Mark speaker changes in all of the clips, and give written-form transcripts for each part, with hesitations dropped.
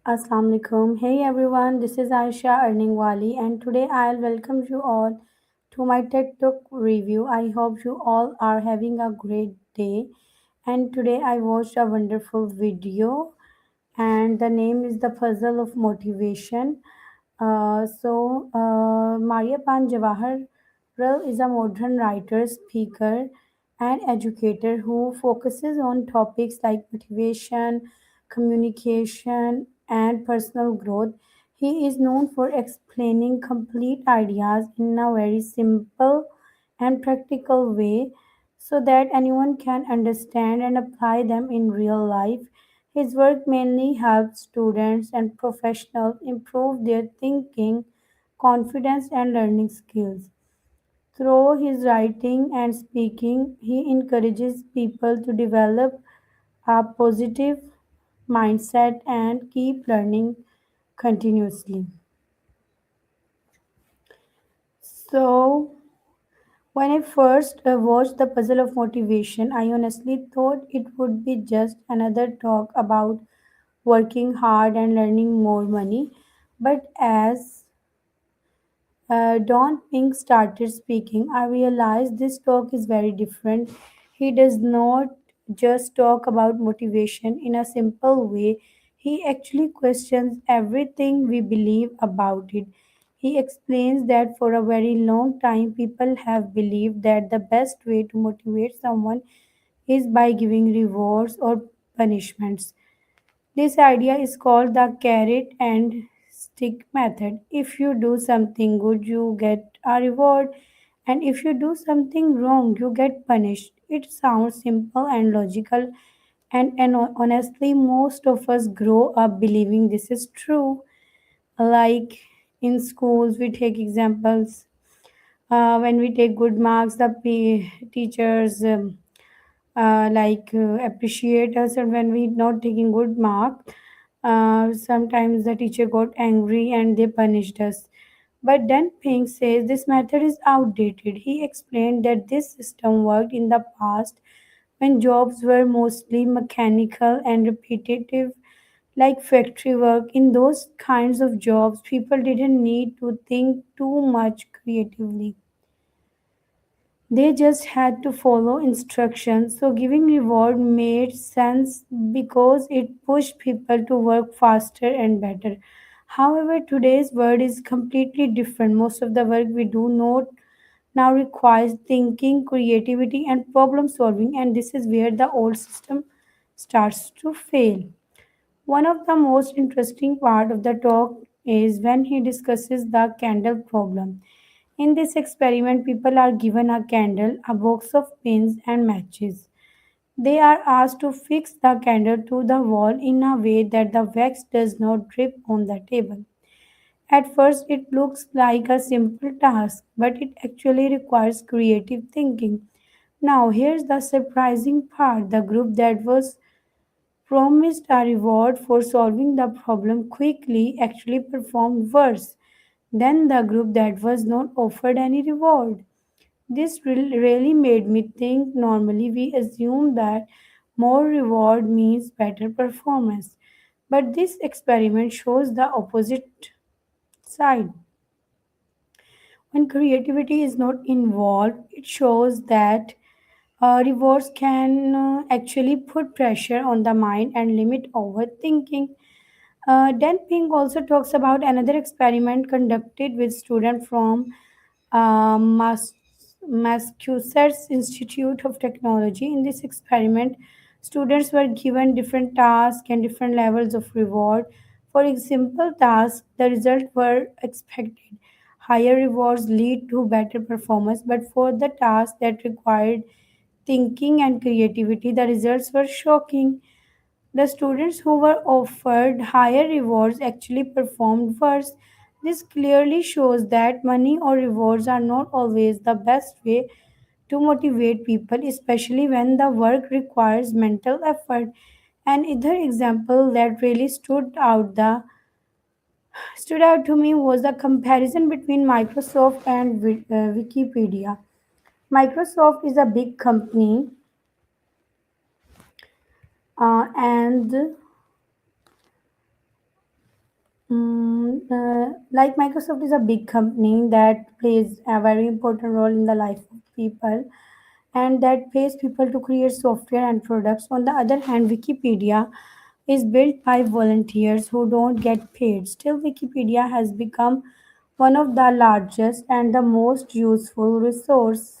Speaker 1: Assalamu alaikum. Hey everyone, this is Aisha Earning Wali, and today I'll welcome you all to my TED Talk review. I hope you all are having a great day. And today I watched a wonderful video, and the name is The Puzzle of Motivation. Mariapan Jawaharlal is a modern writer, speaker, and educator who focuses on topics like motivation, communication, and personal growth. He is known for explaining complete ideas in a very simple and practical way so that anyone can understand and apply them in real life. His work mainly helps students and professionals improve their thinking, confidence, and learning skills. Through his writing and speaking, he encourages people to develop a positive mindset and keep learning continuously. So, when I first watched The Puzzle of Motivation, I honestly thought it would be just another talk about working hard and earning more money. But as Don Pink started speaking, I realized this talk is very different. He does not just talk about motivation in a simple way, he actually questions everything we believe about it. He explains that for a very long time, people have believed that the best way to motivate someone is by giving rewards or punishments. This idea is called the carrot and stick method. If you do something good, you get a reward, and if you do something wrong, you get punished. It sounds simple and logical, and honestly, most of us grow up believing this is true. Like in schools, we take examples. When we take good marks, the teachers appreciate us, and when we not taking good mark, sometimes the teacher got angry and they punished us. But then Pink says this method is outdated. He explained that this system worked in the past when jobs were mostly mechanical and repetitive, like factory work. In those kinds of jobs, people didn't need to think too much creatively, they just had to follow instructions. So giving reward made sense because it pushed people to work faster and better. However, today's world is completely different. Most of the work we do not now requires thinking, creativity, and problem solving, and this is where the old system starts to fail. One of the most interesting part of the talk is when he discusses the candle problem. In this experiment, people are given a candle, a box of pins, and matches. They are asked to fix the candle to the wall in a way that the wax does not drip on the table. At first, it looks like a simple task, but it actually requires creative thinking. Now, here's the surprising part: the group that was promised a reward for solving the problem quickly actually performed worse than the group that was not offered any reward. This really made me think. Normally, we assume that more reward means better performance, but this experiment shows the opposite side. When creativity is not involved, it shows that rewards can actually put pressure on the mind and limit overthinking. Dan Pink also talks about another experiment conducted with students from Massachusetts Institute of Technology. In this experiment, students were given different tasks and different levels of reward. For a simple task, the results were expected. Higher rewards lead to better performance, but for the tasks that required thinking and creativity, the results were shocking. The students who were offered higher rewards actually performed worse. This clearly shows that money or rewards are not always the best way to motivate people, especially when the work requires mental effort. Another example that really stood out to me was the comparison between Microsoft and Wikipedia. Microsoft is a big company, and Like Microsoft is a big company that plays a very important role in the life of people and that pays people to create software and products. On the other hand, Wikipedia is built by volunteers who don't get paid. Still, Wikipedia has become one of the largest and the most useful resource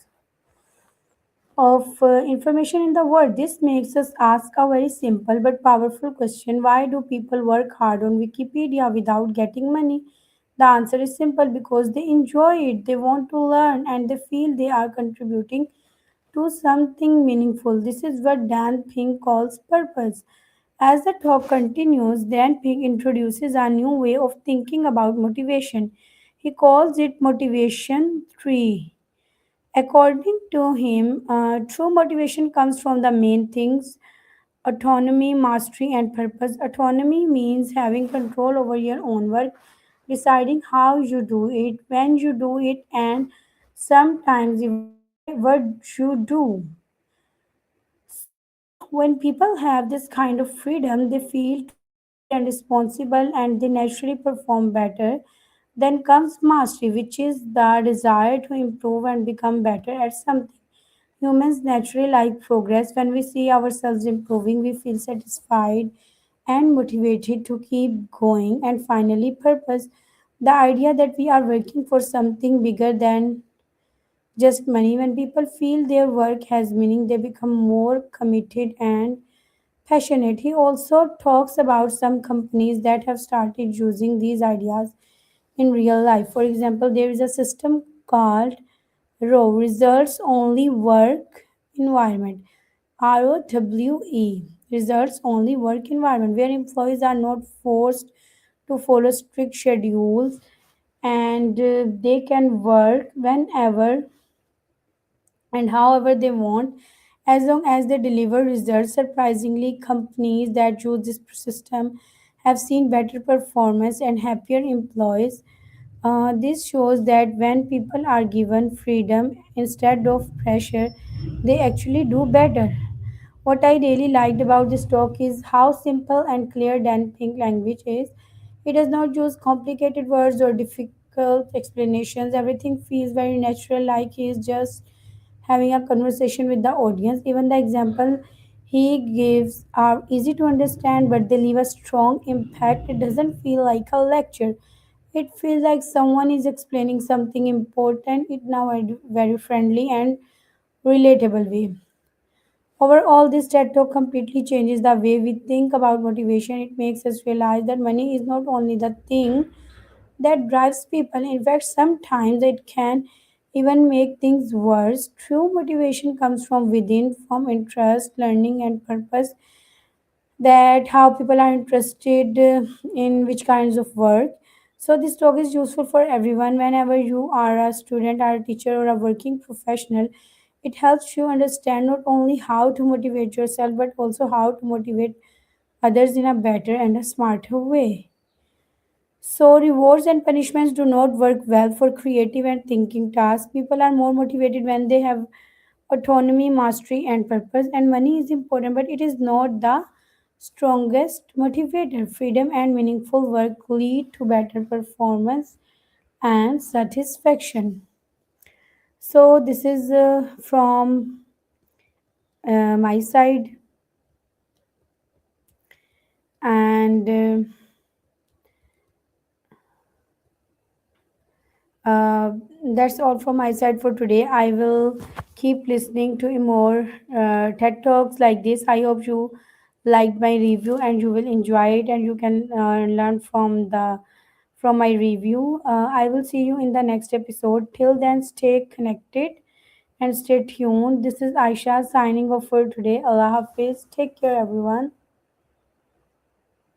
Speaker 1: of information in the world. This makes us ask a very simple but powerful question: why do people work hard on Wikipedia without getting money? The answer is simple: because they enjoy it, they want to learn, and they feel they are contributing to something meaningful. This is what Dan Pink calls purpose. As the talk continues, Dan Pink introduces a new way of thinking about motivation. He calls it motivation tree. According to him, true motivation comes from the main things: autonomy, mastery, and purpose. Autonomy means having control over your own work, deciding how you do it, when you do it, and sometimes even why what you do. So, when people have this kind of freedom, they feel trusted and responsible and they naturally perform better. Then comes mastery, which is the desire to improve and become better at something. Humans naturally like progress. When we see ourselves improving, we feel satisfied and motivated to keep going. And finally, purpose, the idea that we are working for something bigger than just money. When people feel their work has meaning, they become more committed and passionate. He also talks about some companies that have started using these ideas in real life. For example, there is a system called ROWE, Results Only Work Environment. ROWE, Results Only Work Environment, where employees are not forced to follow strict schedules and they can work whenever and however they want as long as they deliver results. Surprisingly, companies that use this system have seen better performance and happier employees. This shows that when people are given freedom instead of pressure, they actually do better. What I really liked about this talk is how simple and clear Dan Pink language is. He does not use complicated words or difficult explanations. Everything feels very natural, like he is just having a conversation with the audience. Even the example he gives are easy to understand, but they leave a strong impact. It doesn't feel like a lecture. It feels like someone is explaining something important in a very friendly and relatable way. Overall, this TED Talk completely changes the way we think about motivation. It makes us realize that money is not only the thing that drives people. In fact, sometimes it can even make things worse. True motivation comes from within, from interest, learning, and purpose. That how people are interested in which kinds of work. So this talk is useful for everyone. Whenever you are a student or a teacher or a working professional, it helps you understand not only how to motivate yourself but also how to motivate others in a better and a smarter way. So, rewards and punishments do not work well for creative and thinking tasks. People are more motivated when they have autonomy, mastery, and purpose. And money is important, but it is not the strongest motivator. Freedom and meaningful work lead to better performance and satisfaction. So, this is from my side, and Uh, that's all from my side for today. I will keep listening to more TED Talks like this. I hope you liked my review and you will enjoy it and you can learn from my review. I will see you in the next episode. Till then, stay connected and stay tuned. This is Aisha signing off for today. Allah Hafiz. Take care, everyone.